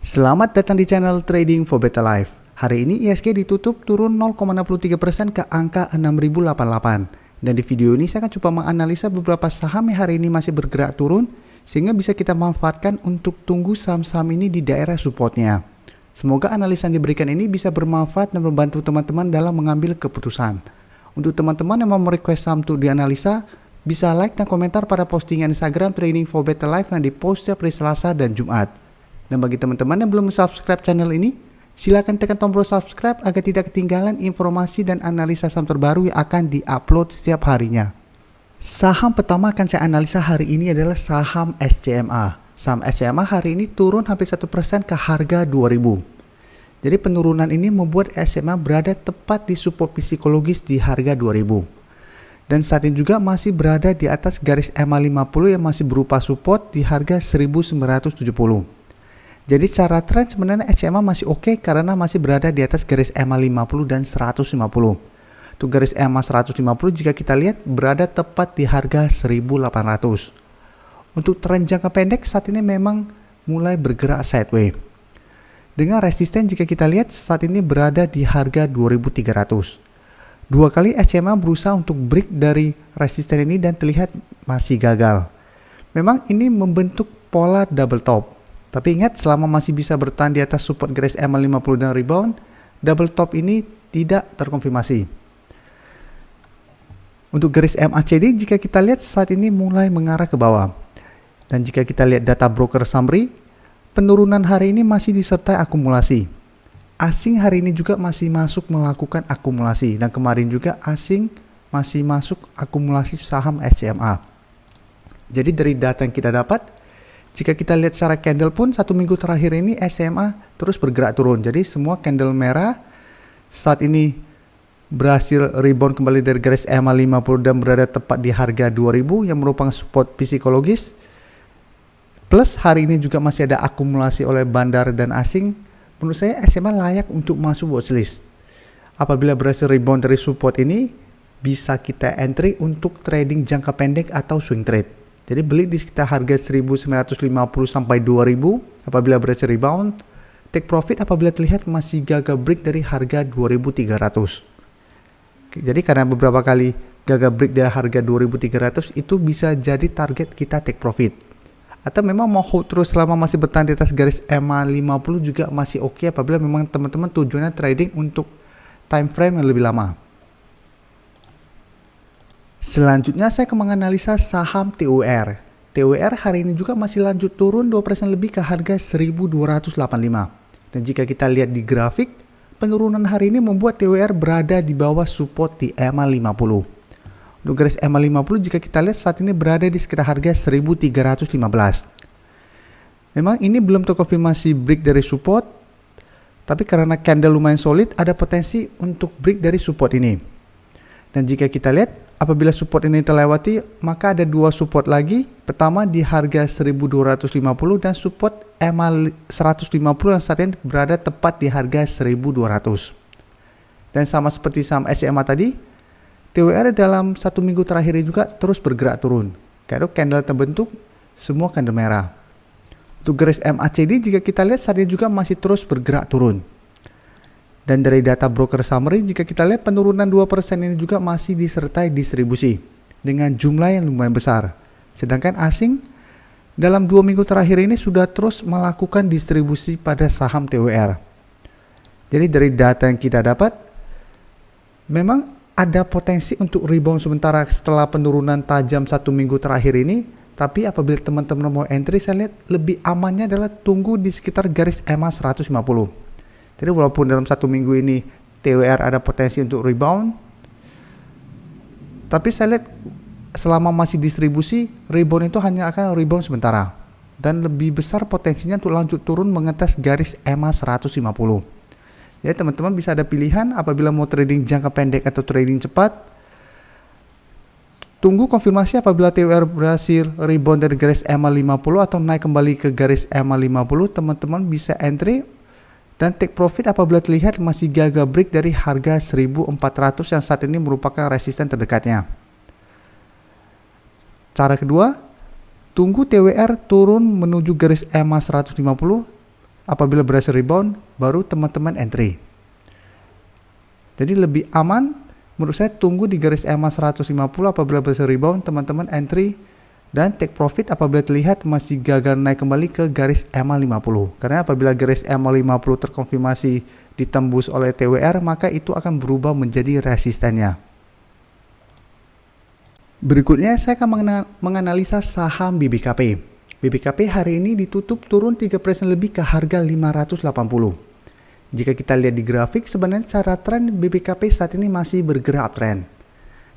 Selamat datang di channel Trading for Better Life. Hari ini ISG ditutup turun 0,63% ke angka 6088. Dan di video ini saya akan coba menganalisa beberapa saham yang hari ini masih bergerak turun sehingga bisa kita manfaatkan untuk tunggu saham-saham ini di daerah supportnya. Semoga analisa yang diberikan ini bisa bermanfaat dan membantu teman-teman dalam mengambil keputusan. Untuk teman-teman yang mau merequest saham untuk dianalisa, bisa like dan komentar pada postingan Instagram Trading for Better Life yang dipost setiap hari Selasa dan Jumat. Dan bagi teman-teman yang belum subscribe channel ini, silakan tekan tombol subscribe agar tidak ketinggalan informasi dan analisa saham terbaru yang akan diupload setiap harinya. Saham pertama akan saya analisa hari ini adalah saham SCMA. Saham SCMA hari ini turun hampir 1% ke harga 2000. Jadi penurunan ini membuat SCMA berada tepat di support psikologis di harga 2000. Dan saat ini juga masih berada di atas garis EMA 50 yang masih berupa support di harga 1970. Jadi secara trend sebenarnya SCMA masih oke karena masih berada di atas garis EMA 50 dan 150. Untuk garis EMA 150 jika kita lihat berada tepat di harga 1800. Untuk tren jangka pendek saat ini memang mulai bergerak sideways. Dengan resisten jika kita lihat saat ini berada di harga 2300. Dua kali SCMA berusaha untuk break dari resisten ini dan terlihat masih gagal. Memang ini membentuk pola double top. Tapi ingat, selama masih bisa bertahan di atas support garis EMA 50 dan rebound, double top ini tidak terkonfirmasi. Untuk garis MACD jika kita lihat saat ini mulai mengarah ke bawah. Dan jika kita lihat data broker summary, penurunan hari ini masih disertai akumulasi. Asing hari ini juga masih masuk melakukan akumulasi. Dan kemarin juga asing masih masuk akumulasi saham SCMA. Jadi dari data yang kita dapat, jika kita lihat secara candle pun satu minggu terakhir ini SCMA terus bergerak turun. Jadi semua candle merah saat ini berhasil rebound kembali dari garis EMA 50 dan berada tepat di harga 2000 yang merupakan support psikologis. Plus hari ini juga masih ada akumulasi oleh bandar dan asing. Menurut saya SCMA layak untuk masuk watchlist. Apabila berhasil rebound dari support ini, bisa kita entry untuk trading jangka pendek atau swing trade. Jadi beli di sekitar harga 1950 sampai 2000 apabila berhasil rebound. Take profit apabila terlihat masih gagal break dari harga 2300. Jadi karena beberapa kali gagal break dari harga 2300 itu bisa jadi target kita take profit. Atau memang mau hold terus selama masih bertahan di atas garis EMA 50 juga masih oke apabila memang teman-teman tujuannya trading untuk time frame yang lebih lama. Selanjutnya saya akan menganalisa saham TUR. TUR hari ini juga masih lanjut turun 2% lebih ke harga 1285. Dan jika kita lihat di grafik, penurunan hari ini membuat TUR berada di bawah support di EMA 50. Untuk garis EMA 50 jika kita lihat saat ini berada di sekitar harga 1315. Memang ini belum terkonfirmasi break dari support, tapi karena candle lumayan solid ada potensi untuk break dari support ini. Dan jika kita lihat apabila support ini terlewati, maka ada dua support lagi. Pertama di harga 1250 dan support EMA 150 yang saat ini berada tepat di harga 1200. Dan sama seperti saham SCMA tadi, TUR dalam satu minggu terakhir ini juga terus bergerak turun. Kalau candle terbentuk, semua candle merah. Untuk garis MACD jika kita lihat saat ini juga masih terus bergerak turun. Dan dari data broker summary jika kita lihat penurunan 2% ini juga masih disertai distribusi dengan jumlah yang lumayan besar. Sedangkan asing dalam 2 minggu terakhir ini sudah terus melakukan distribusi pada saham TUR. Jadi dari data yang kita dapat memang ada potensi untuk rebound sementara setelah penurunan tajam 1 minggu terakhir ini. Tapi apabila teman-teman mau entry, saya lihat lebih amannya adalah tunggu di sekitar garis EMA 150. Jadi walaupun dalam 1 minggu ini TUR ada potensi untuk rebound, tapi saya lihat selama masih distribusi, rebound itu hanya akan rebound sementara. Dan lebih besar potensinya untuk lanjut turun mengetes garis EMA 150. Jadi teman-teman bisa ada pilihan apabila mau trading jangka pendek atau trading cepat. Tunggu konfirmasi apabila TUR berhasil rebound dari garis EMA 50 atau naik kembali ke garis EMA 50, teman-teman bisa entry dan take profit apabila terlihat masih gagal break dari harga 1400 yang saat ini merupakan resisten terdekatnya. Cara kedua, tunggu TWR turun menuju garis EMA 150 apabila berhasil rebound, baru teman-teman entry. Jadi lebih aman menurut saya tunggu di garis EMA 150 apabila berhasil rebound, teman-teman entry dan take profit apabila terlihat masih gagal naik kembali ke garis EMA 50. Karena apabila garis EMA 50 terkonfirmasi ditembus oleh TWR, maka itu akan berubah menjadi resistennya. Berikutnya saya akan menganalisa saham BBKP. BBKP hari ini ditutup turun 3% lebih ke harga 580. Jika kita lihat di grafik, sebenarnya secara tren BBKP saat ini masih bergerak uptrend.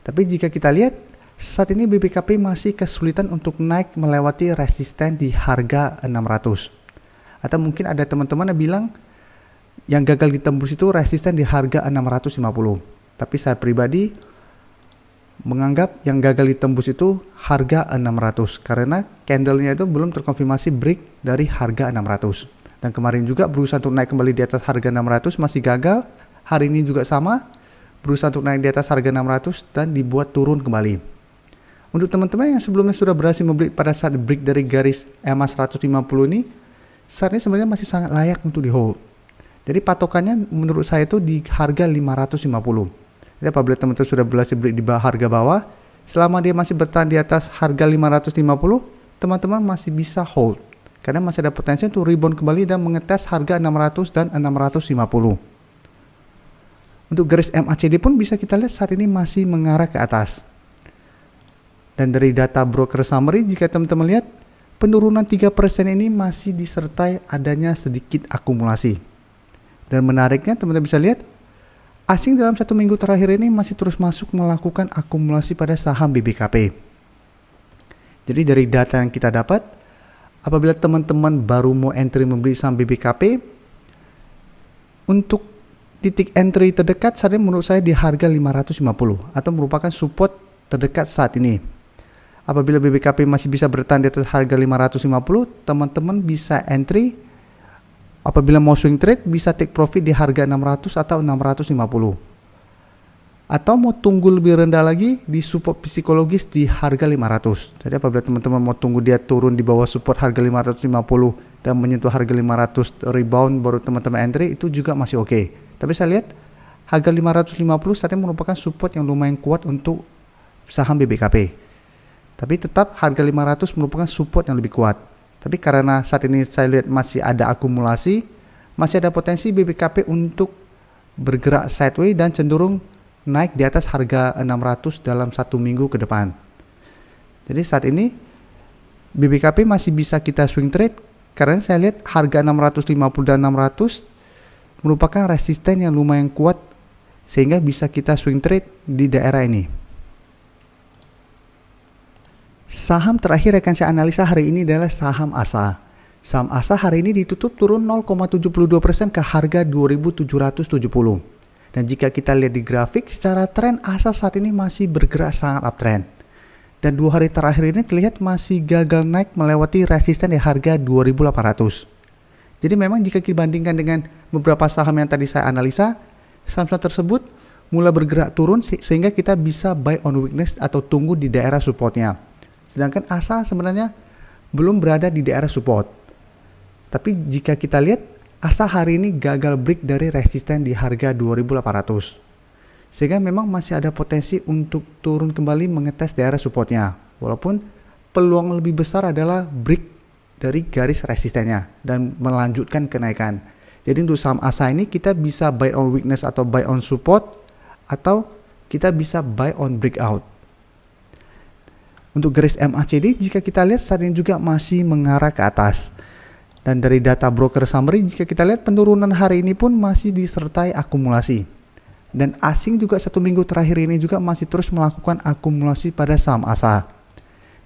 Tapi jika kita lihat, saat ini BBKP masih kesulitan untuk naik melewati resisten di harga 600. Atau mungkin ada teman-teman yang bilang yang gagal ditembus itu resisten di harga 650. Tapi saya pribadi menganggap yang gagal ditembus itu harga 600 karena candlenya itu belum terkonfirmasi break dari harga 600. Dan kemarin juga berusaha untuk naik kembali di atas harga 600 masih gagal. Hari ini juga sama, berusaha untuk naik di atas harga 600 dan dibuat turun kembali. Untuk teman-teman yang sebelumnya sudah berhasil membeli pada saat break dari garis EMA 150 ini, saat ini sebenarnya masih sangat layak untuk di hold. Jadi patokannya menurut saya itu di harga 550. Jadi apabila teman-teman sudah berhasil beli di harga bawah, selama dia masih bertahan di atas harga 550, teman-teman masih bisa hold. Karena masih ada potensi untuk rebound kembali dan mengetes harga 600 dan 650. Untuk garis MACD pun bisa kita lihat saat ini masih mengarah ke atas. Dan dari data broker summary, jika teman-teman lihat, penurunan 3% ini masih disertai adanya sedikit akumulasi. Dan menariknya teman-teman bisa lihat, asing dalam 1 minggu terakhir ini masih terus masuk melakukan akumulasi pada saham BBKP. Jadi dari data yang kita dapat, apabila teman-teman baru mau entry membeli saham BBKP, untuk titik entry terdekat saat ini menurut saya di harga 550 atau merupakan support terdekat saat ini. Apabila BBKP masih bisa bertahan di atas harga 550, teman-teman bisa entry. Apabila mau swing trade bisa take profit di harga 600 atau 650. Atau mau tunggu lebih rendah lagi di support psikologis di harga 500. Jadi apabila teman-teman mau tunggu dia turun di bawah support harga 550 dan menyentuh harga 500 rebound baru teman-teman entry, itu juga masih oke. Tapi saya lihat harga 550 saat ini merupakan support yang lumayan kuat untuk saham BBKP. Tapi tetap harga 500 merupakan support yang lebih kuat. Tapi karena saat ini saya lihat masih ada akumulasi, masih ada potensi BBKP untuk bergerak sideways dan cenderung naik di atas harga 600 dalam 1 minggu ke depan. Jadi saat ini BBKP masih bisa kita swing trade karena saya lihat harga 650 dan 600 merupakan resisten yang lumayan kuat sehingga bisa kita swing trade di daerah ini. Saham terakhir yang akan saya analisa hari ini adalah saham ASA. Saham ASA hari ini ditutup turun 0,72% ke harga 2.770. Dan jika kita lihat di grafik, secara tren ASA saat ini masih bergerak sangat uptrend. Dan 2 hari terakhir ini terlihat masih gagal naik melewati resisten di harga 2.800. Jadi memang jika dibandingkan dengan beberapa saham yang tadi saya analisa, saham-saham tersebut mulai bergerak turun sehingga kita bisa buy on weakness atau tunggu di daerah supportnya. Sedangkan ASA sebenarnya belum berada di daerah support. Tapi jika kita lihat, ASA hari ini gagal break dari resisten di harga 2.800. Sehingga memang masih ada potensi untuk turun kembali mengetes daerah supportnya. Walaupun peluang lebih besar adalah break dari garis resistennya dan melanjutkan kenaikan. Jadi untuk saham ASA ini kita bisa buy on weakness atau buy on support atau kita bisa buy on breakout. Untuk garis MACD jika kita lihat saat ini juga masih mengarah ke atas. Dan dari data broker summary jika kita lihat penurunan hari ini pun masih disertai akumulasi. Dan asing juga 1 minggu terakhir ini juga masih terus melakukan akumulasi pada saham ASA.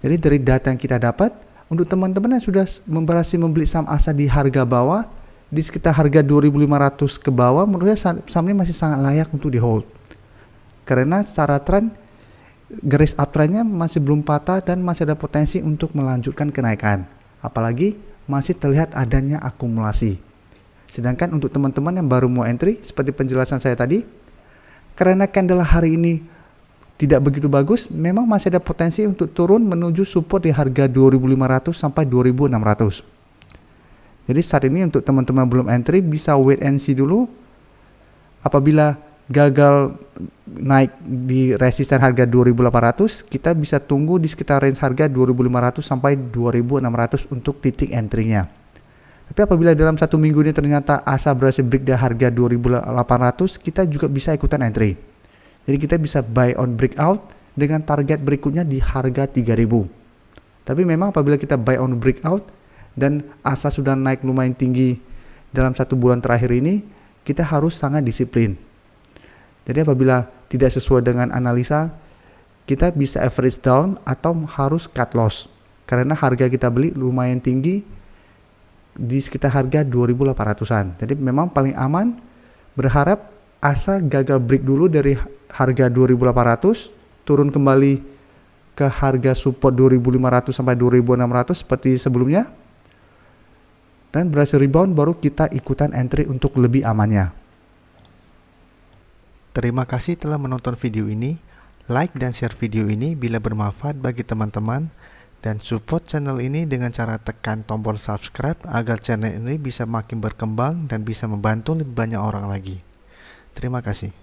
Jadi dari data yang kita dapat, untuk teman-teman yang sudah berhasil membeli saham ASA di harga bawah, di sekitar harga 2.500 ke bawah, menurut saya saham ini masih sangat layak untuk di hold. Karena secara tren, garis uptrendnya masih belum patah dan masih ada potensi untuk melanjutkan kenaikan. Apalagi masih terlihat adanya akumulasi. Sedangkan untuk teman-teman yang baru mau entry, seperti penjelasan saya tadi, karena candle hari ini tidak begitu bagus, memang masih ada potensi untuk turun menuju support di harga 2.500 sampai 2.600. Jadi saat ini untuk teman-teman belum entry bisa wait and see dulu. Apabila gagal naik di resisten harga 2.800, kita bisa tunggu di sekitar range harga 2.500 sampai 2.600 untuk titik entry-nya. Tapi apabila dalam satu minggu ini ternyata ASA berhasil break di harga 2.800, kita juga bisa ikutan entry. Jadi kita bisa buy on breakout dengan target berikutnya di harga 3.000. Tapi memang apabila kita buy on breakout dan ASA sudah naik lumayan tinggi dalam satu bulan terakhir ini, kita harus sangat disiplin. Jadi apabila tidak sesuai dengan analisa, kita bisa average down atau harus cut loss. Karena harga kita beli lumayan tinggi di sekitar harga 2.800-an. Jadi memang paling aman berharap ASA gagal break dulu dari harga 2.800, turun kembali ke harga support 2.500 sampai 2.600 seperti sebelumnya, dan berhasil rebound baru kita ikutan entry untuk lebih amannya. Terima kasih telah menonton video ini. Like dan share video ini bila bermanfaat bagi teman-teman, dan support channel ini dengan cara tekan tombol subscribe agar channel ini bisa makin berkembang dan bisa membantu lebih banyak orang lagi. Terima kasih.